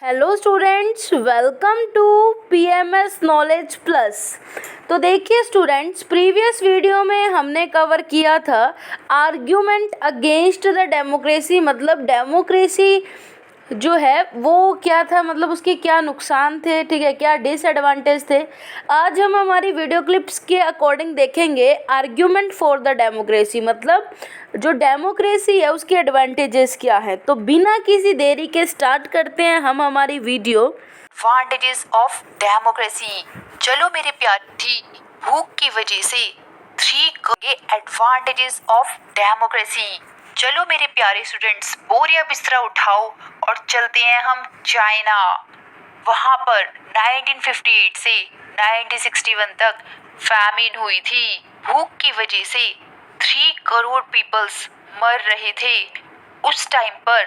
Hello students, welcome to PMS knowledge plus. तो देखिए students, previous video में हमने कवर किया था आर्ग्यूमेंट अगेंस्ट द डेमोक्रेसी, मतलब डेमोक्रेसी जो है वो क्या था, मतलब उसके क्या नुकसान थे, ठीक है, क्या डिसएडवांटेज थे। आज हम हमारी वीडियो क्लिप्स के अकॉर्डिंग देखेंगे आर्ग्यूमेंट फॉर द डेमोक्रेसी, मतलब जो डेमोक्रेसी है उसके एडवांटेजेस क्या हैं। तो बिना किसी देरी के स्टार्ट करते हैं हम हमारी वीडियो। Advantages of democracy. चलो मेरे प्यारी, भूख की वजह से 3 एडवांटेजेस ऑफ डेमोक्रेसी। चलो मेरे प्यारे स्टूडेंट्स, बोरिया बिस्तरा उठाओ और चलते हैं हम चाइना। वहां पर 1958 से 1961 तक फैमिन हुई थी। भूख की वजह से 3 करोड़ पीपल्स मर रहे थे। उस टाइम पर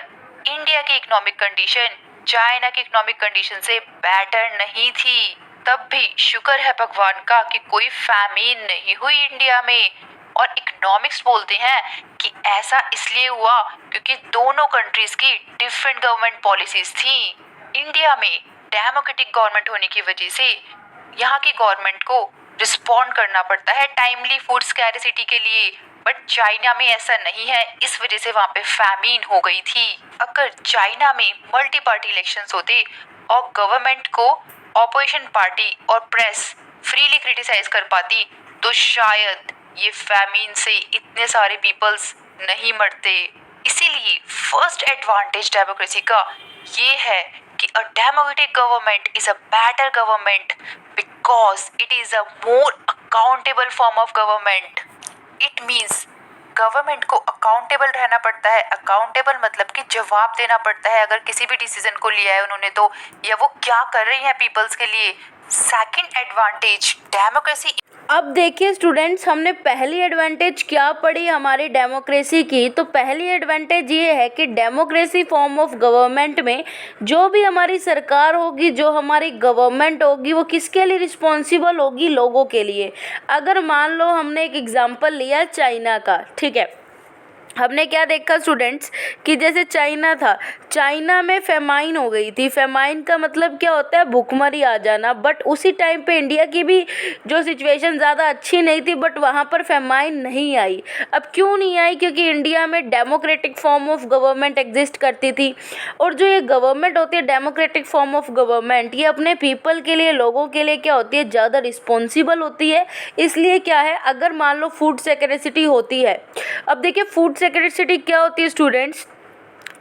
इंडिया की इकोनॉमिक कंडीशन चाइना की इकोनॉमिक कंडीशन से बेटर नहीं थी। तब भी शुक्र है भगवान का कि कोई फैमिन नहीं हुई इंडिया में। और इकोनॉमिक्स बोलते हैं कि ऐसा इसलिए हुआ क्योंकि दोनों कंट्रीज की डिफरेंट गवर्नमेंट पॉलिसीज थी। इंडिया में डेमोक्रेटिक गवर्नमेंट होने की वजह से यहाँ की गवर्नमेंट को रिस्पॉन्ड करना पड़ता है टाइमली फूड स्कैरिसिटी के लिए, बट चाइना में ऐसा नहीं है। इस वजह से वहाँ पे फैमिन हो गई थी। अगर चाइना में मल्टी पार्टी इलेक्शंस होते और गवर्नमेंट को ऑपोजिशन पार्टी और प्रेस फ्रीली क्रिटिसाइज कर पाती तो शायद ये फैमिन से इतने सारे पीपल्स नहीं मरते। इसीलिए फर्स्ट एडवांटेज डेमोक्रेसी का ये है कि a democratic government is a better government because it is a more accountable form of government. It means government को अकाउंटेबल रहना पड़ता है। अकाउंटेबल मतलब कि जवाब देना पड़ता है अगर किसी भी डिसीजन को लिया है उन्होंने तो, या वो क्या कर रही हैं पीपल्स के लिए। Second advantage democracy. अब देखिए स्टूडेंट्स, हमने पहली एडवांटेज क्या पढ़ी हमारी डेमोक्रेसी की। तो पहली एडवांटेज ये है कि डेमोक्रेसी फॉर्म ऑफ गवर्नमेंट में जो भी हमारी सरकार होगी, जो हमारी गवर्नमेंट होगी, वो किसके लिए रिस्पॉन्सिबल होगी? लोगों के लिए। अगर मान लो हमने एक एग्जांपल लिया चाइना का, ठीक है, हमने क्या देखा स्टूडेंट्स कि जैसे चाइना था, चाइना में फेमाइन हो गई थी। फेमाइन का मतलब क्या होता है? भूखमरी आ जाना। बट उसी टाइम पे इंडिया की भी जो सिचुएशन ज़्यादा अच्छी नहीं थी, बट वहाँ पर फेमाइन नहीं आई। अब क्यों नहीं आई? क्योंकि इंडिया में democratic form of government exist करती थी। और जो ये गवर्नमेंट होती है डेमोक्रेटिक फॉर्म ऑफ गवर्नमेंट, ये अपने पीपल के लिए, लोगों के लिए क्या होती है? ज़्यादा रिस्पॉन्सिबल होती है। इसलिए क्या है, अगर मान लो फूड सिक्योरिटी होती है, अब देखिए फूड सिक्योरिटी क्या होती है स्टूडेंट्स,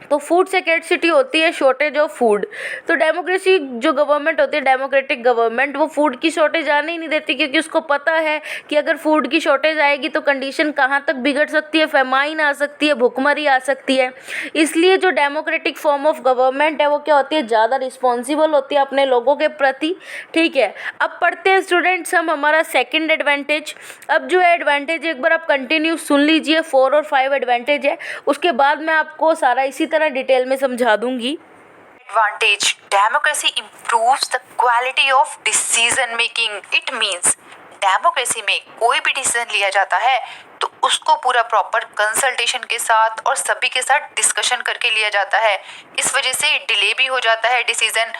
तो फूड सिक्योरिटी होती है शॉर्टेज ऑफ फूड। तो डेमोक्रेसी जो गवर्नमेंट होती है, डेमोक्रेटिक गवर्नमेंट, वो फूड की शॉर्टेज आने ही नहीं देती, क्योंकि उसको पता है कि अगर फूड की शॉर्टेज आएगी तो कंडीशन कहाँ तक बिगड़ सकती है, फेमाइन आ सकती है, भुखमरी आ सकती है। इसलिए जो डेमोक्रेटिक फॉर्म ऑफ गवर्नमेंट है वो क्या होती है? ज़्यादा रिस्पॉन्सिबल होती है अपने लोगों के प्रति, ठीक है। अब पढ़ते हैं स्टूडेंट्स हम हमारा सेकेंड एडवांटेज। अब जो है एडवांटेज एक बार आप कंटिन्यू सुन लीजिए, 4 और 5 एडवांटेज है, उसके बाद मैं आपको सारा इसी तरह डिटेल में समझा दूंगी। Advantage democracy improves the quality of decision making. It means democracy में कोई भी डिसीजन लिया जाता है तो उसको पूरा प्रॉपर कंसल्टेशन के साथ और सभी के साथ डिस्कशन करके लिया जाता है। इस वजह से डिले भी हो जाता है डिसीजन,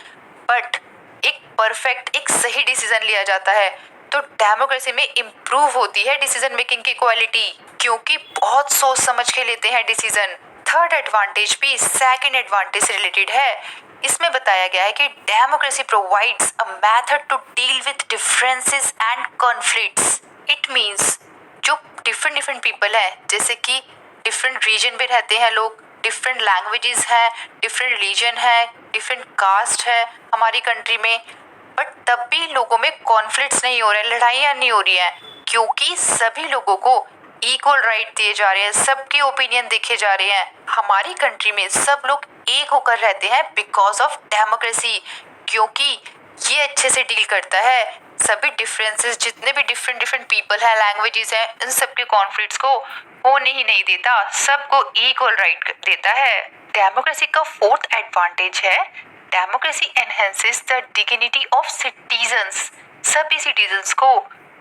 बट एक परफेक्ट, एक सही डिसीजन लिया जाता है। तो डेमोक्रेसी में इम्प्रूव होती है डिसीजन मेकिंग की क्वालिटी, क्योंकि बहुत सोच समझ के लेते हैं डिसीजन। थर्ड एडवांटेज भी सेकंड एडवांटेज से रिलेटेड है। इसमें बताया गया है कि democracy provides a method to deal with differences and conflicts. It means जो डिफरेंट पीपल है, जैसे कि डिफरेंट रीजन में रहते हैं लोग, डिफरेंट लैंग्वेजेस हैं, डिफरेंट रिलीजन है, डिफरेंट कास्ट है हमारी कंट्री में, बट तब भी लोगों में कॉन्फ्लिक्ट्स नहीं हो रहे, लड़ाइयाँ नहीं हो रही हैं, क्योंकि सभी लोगों को इक्वल राइट दिए जा रहे हैं, सबके ओपिनियन देखे जा रहे हैं। हमारी कंट्री में सब लोग एक होकर रहते हैं बिकॉज ऑफ डेमोक्रेसी, क्योंकि ये अच्छे से डील करता है सभी डिफरेंसेस, जितने भी डिफरेंट पीपल हैं, लैंग्वेजेस हैं, इन सबके कॉन्फ्लिक्ट्स को होने ही नहीं देता, सबको इक्वल राइट देता है। डेमोक्रेसी का फोर्थ एडवांटेज है democracy enhances the dignity of citizens. सभी सिटीजन्स को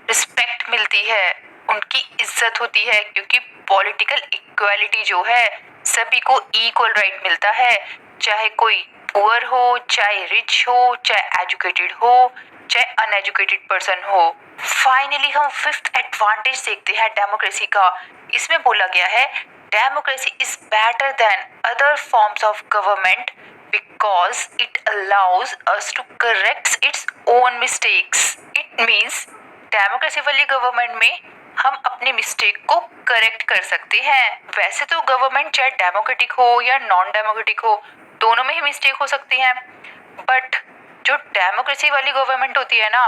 रिस्पेक्ट मिलती है, उनकी इज्जत होती है, क्योंकि पॉलिटिकल इक्वालिटी जो है, सभी को इक्वल राइट मिलता है, चाहे कोई पुअर हो, चाहे रिच हो, चाहे एजुकेटेड हो, चाहे अनएजुकेटेड पर्सन हो। फाइनली हम फिफ्थ एडवांटेज देखते हैं डेमोक्रेसी का। इसमें बोला गया है democracy is better than other forms of government because it allows us to correct its own mistakes. It means democracy वाली गवर्नमेंट में हम अपनी मिस्टेक को करेक्ट कर सकते हैं। वैसे तो गवर्नमेंट चाहे डेमोक्रेटिक हो या नॉन डेमोक्रेटिक हो, दोनों में ही मिस्टेक हो सकती है, बट जो डेमोक्रेसी वाली गवर्नमेंट होती है ना,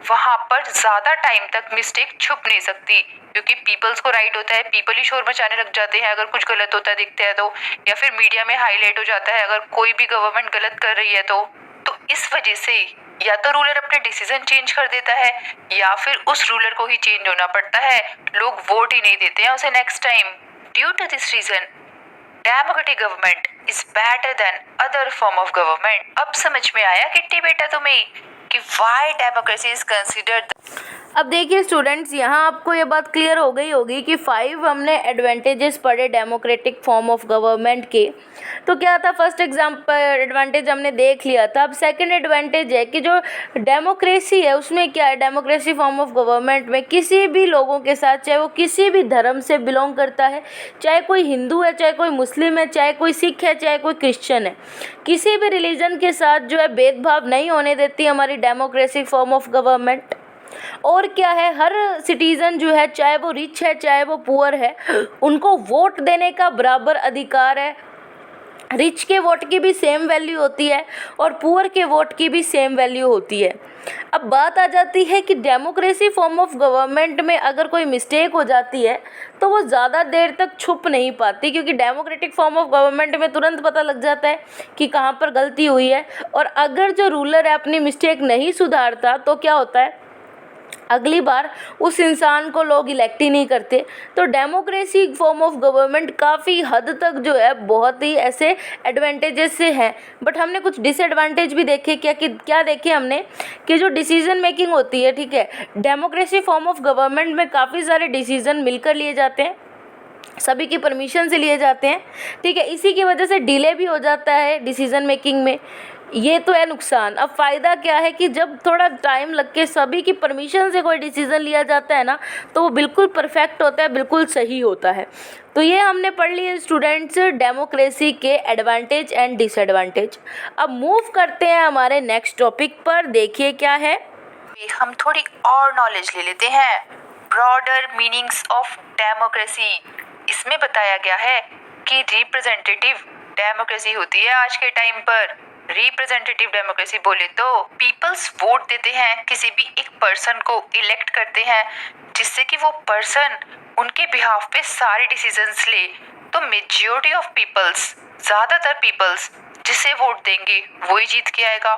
वहाँ पर ज़्यादा टाइम तक मिस्टेक छुप नहीं सकती, क्योंकि पीपल्स को राइट होता है, पीपल ही शोर मचाने लग जाते हैं अगर कुछ गलत होता दिखता है तो, या फिर मीडिया में हाईलाइट हो जाता है अगर कोई भी गवर्नमेंट गलत कर रही है तो इस वजह से या तो रूलर अपने डिसीजन चेंज कर देता है या फिर उस रूलर को ही चेंज होना पड़ता है। लोग वोट ही नहीं देते हैं उसे next time. Due to this reason democratic government is better than other form of government. अब समझ में आया किट्टी बेटा तुम्हें कि व्हाई डेमोक्रेसी इज कंसीडर्ड। अब देखिए स्टूडेंट्स, यहाँ आपको ये बात क्लियर हो गई होगी कि 5 हमने एडवांटेजेस पढ़े डेमोक्रेटिक फॉर्म ऑफ गवर्नमेंट के। तो क्या था, फर्स्ट एडवांटेज हमने देख लिया था। अब सेकंड एडवांटेज है कि जो डेमोक्रेसी है उसमें क्या है, डेमोक्रेसी फॉर्म ऑफ गवर्नमेंट में किसी भी लोगों के साथ, चाहे वो किसी भी धर्म से बिलोंग करता है, चाहे कोई हिंदू है, चाहे कोई मुस्लिम है, चाहे कोई सिख है, चाहे कोई क्रिश्चियन है, किसी भी रिलीजन के साथ जो है भेदभाव नहीं होने देती हमारी डेमोक्रेसी फॉर्म ऑफ गवर्नमेंट। और क्या है, हर सिटीज़न जो है, चाहे वो रिच है चाहे वो पुअर है, उनको वोट देने का बराबर अधिकार है। रिच के वोट की भी सेम वैल्यू होती है और पुअर के वोट की भी सेम वैल्यू होती है। अब बात आ जाती है कि डेमोक्रेसी फॉर्म ऑफ गवर्नमेंट में अगर कोई मिस्टेक हो जाती है तो वो ज़्यादा देर तक छुप नहीं पाती, क्योंकि डेमोक्रेटिक फॉर्म ऑफ गवर्नमेंट में तुरंत पता लग जाता है कि कहाँ पर गलती हुई है। और अगर जो रूलर है अपनी मिस्टेक नहीं सुधारता तो क्या होता है, अगली बार उस इंसान को लोग इलेक्ट ही नहीं करते। तो डेमोक्रेसी फॉर्म ऑफ गवर्नमेंट काफ़ी हद तक जो है बहुत ही ऐसे एडवांटेजेस से है। बट हमने कुछ डिसएडवांटेज भी देखे। क्या देखे हमने कि जो डिसीजन मेकिंग होती है, ठीक है, डेमोक्रेसी फॉर्म ऑफ गवर्नमेंट में काफ़ी सारे डिसीजन मिलकर लिए जाते हैं, सभी की परमिशन से लिए जाते हैं, ठीक है। इसी की वजह से डिले भी हो जाता है डिसीजन मेकिंग में, ये तो है नुकसान। अब फ़ायदा क्या है कि जब थोड़ा टाइम लग के सभी की परमिशन से कोई डिसीज़न लिया जाता है ना, तो वो बिल्कुल परफेक्ट होता है, बिल्कुल सही होता है। तो ये हमने पढ़ लिए स्टूडेंट्स डेमोक्रेसी के एडवांटेज एंड डिसएडवांटेज। अब मूव करते हैं हमारे नेक्स्ट टॉपिक पर। देखिए क्या है, हम थोड़ी और नॉलेज ले लेते हैं, ब्रॉडर मीनिंग्स ऑफ डेमोक्रेसी। इसमें बताया गया है कि रिप्रेजेंटेटिव डेमोक्रेसी होती है आज के टाइम पर। रिप्रेजेंटेटिव डेमोक्रेसी बोले तो पीपल्स वोट देते हैं, किसी भी एक पर्सन को इलेक्ट करते हैं जिससे कि वो पर्सन उनके बिहाफ पे सारे डिसीजंस ले। तो मेजॉरिटी ऑफ पीपल्स, ज़्यादातर पीपल्स जिसे वोट देंगे वही जीत के आएगा।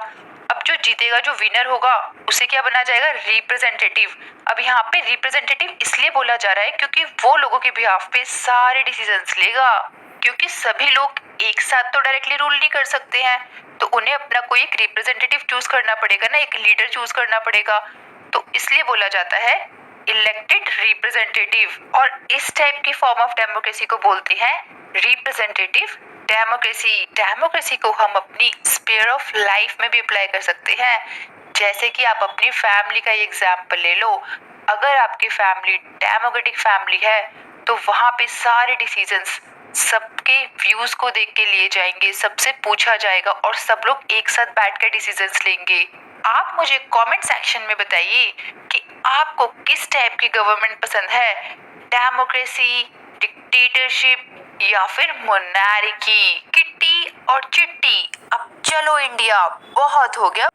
अब जो जीतेगा, जो विनर होगा, उसे क्या बना जाएगा, रिप्रेजेंटेटिव। अब यहाँ पे रिप्रेजेंटेटिव इसलिए बोला जा रहा है क्योंकि वो लोगों के बिहाफ पे सारे डिसीजंस लेगा, क्योंकि सभी लोग एक साथ तो डायरेक्टली रूल नहीं कर सकते हैं, तो उन्हें अपना कोई एक रिप्रेजेंटेटिव चूज करना पड़ेगा ना, एक लीडर चूज करना पड़ेगा। तो इसलिए बोला जाता है इलेक्टेड रिप्रेजेंटेटिव। और इस टाइप की फॉर्म ऑफ डेमोक्रेसी को बोलते हैं रिप्रेजेंटेटिव डेमोक्रेसी। डेमोक्रेसी को हम अपनी स्फीयर ऑफ लाइफ में भी अप्लाई कर सकते हैं। जैसे कि आप अपनी फैमिली का एग्जाम्पल ले लो। अगर आपकी फैमिली डेमोक्रेटिक फैमिली है तो वहाँ पे सारे डिसीजंस सबके व्यूज को देख के लिए जाएंगे, सबसे पूछा जाएगा और सब लोग एक साथ बैठकर डिसीजंस लेंगे। आप मुझे कमेंट सेक्शन में बताइए कि आपको किस टाइप की गवर्नमेंट पसंद है, डेमोक्रेसी, डिक्टेटरशिप या फिर मोनार्की। किट्टी और चिट्टी, अब चलो इंडिया, बहुत हो गया।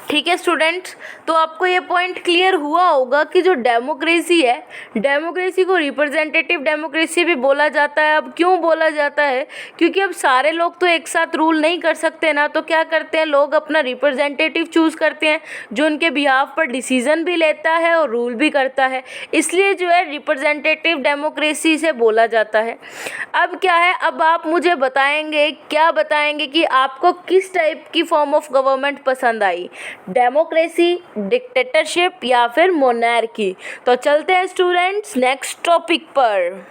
ठीक है स्टूडेंट्स, तो आपको ये पॉइंट क्लियर हुआ होगा कि जो डेमोक्रेसी है, डेमोक्रेसी को रिप्रेजेंटेटिव डेमोक्रेसी भी बोला जाता है। अब क्यों बोला जाता है, क्योंकि अब सारे लोग तो एक साथ रूल नहीं कर सकते ना, तो क्या करते हैं लोग, अपना रिप्रेजेंटेटिव चूज़ करते हैं जो उनके बिहाफ पर डिसीजन भी लेता है और रूल भी करता है। इसलिए जो है रिप्रेजेंटेटिव डेमोक्रेसी से बोला जाता है। अब क्या है, अब आप मुझे बताएंगे, क्या बताएंगे कि आपको किस टाइप की फॉर्म ऑफ गवर्नमेंट पसंद आई, डेमोक्रेसी, डिक्टेटरशिप या फिर मोनार्की। तो चलते हैं स्टूडेंट्स नेक्स्ट टॉपिक पर।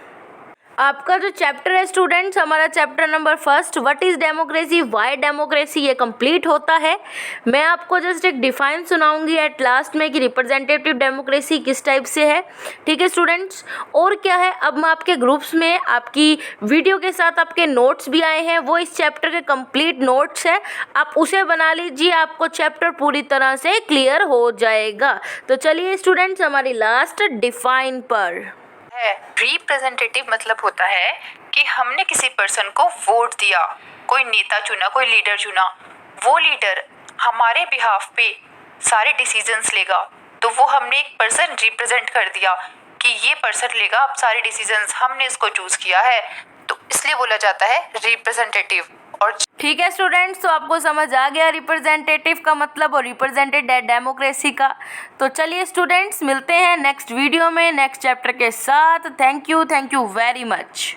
आपका जो चैप्टर है स्टूडेंट्स, हमारा chapter number first what is democracy, Y democracy, ये कंप्लीट होता है। मैं आपको जस्ट एक डिफाइन सुनाऊंगी एट लास्ट में कि रिप्रेजेंटेटिव डेमोक्रेसी किस टाइप से है। ठीक है स्टूडेंट्स, और क्या है, अब मैं आपके ग्रुप्स में आपकी वीडियो के साथ आपके नोट्स भी आए हैं, वो इस चैप्टर के कंप्लीट नोट्स है, आप उसे बना लीजिए, आपको चैप्टर पूरी तरह से क्लियर हो जाएगा। तो चलिए स्टूडेंट्स, हमारी लास्ट डिफाइन पर है। रिप्रेजेंटेटिव मतलब होता है कि हमने किसी पर्सन को वोट दिया, कोई नेता चुना, कोई लीडर चुना, वो लीडर हमारे बिहाफ पे सारे डिसीजंस लेगा, तो वो हमने एक पर्सन रिप्रेजेंट कर दिया कि ये पर्सन लेगा अब सारे डिसीजंस, हमने इसको चूज किया है, तो इसलिए बोला जाता है रिप्रेजेंटेटिव। और ठीक है स्टूडेंट्स, तो आपको समझ आ गया रिप्रेजेंटेटिव का मतलब और रिप्रेजेंटेड डेमोक्रेसी का। तो चलिए स्टूडेंट्स, मिलते हैं नेक्स्ट वीडियो में नेक्स्ट चैप्टर के साथ। Thank you very much.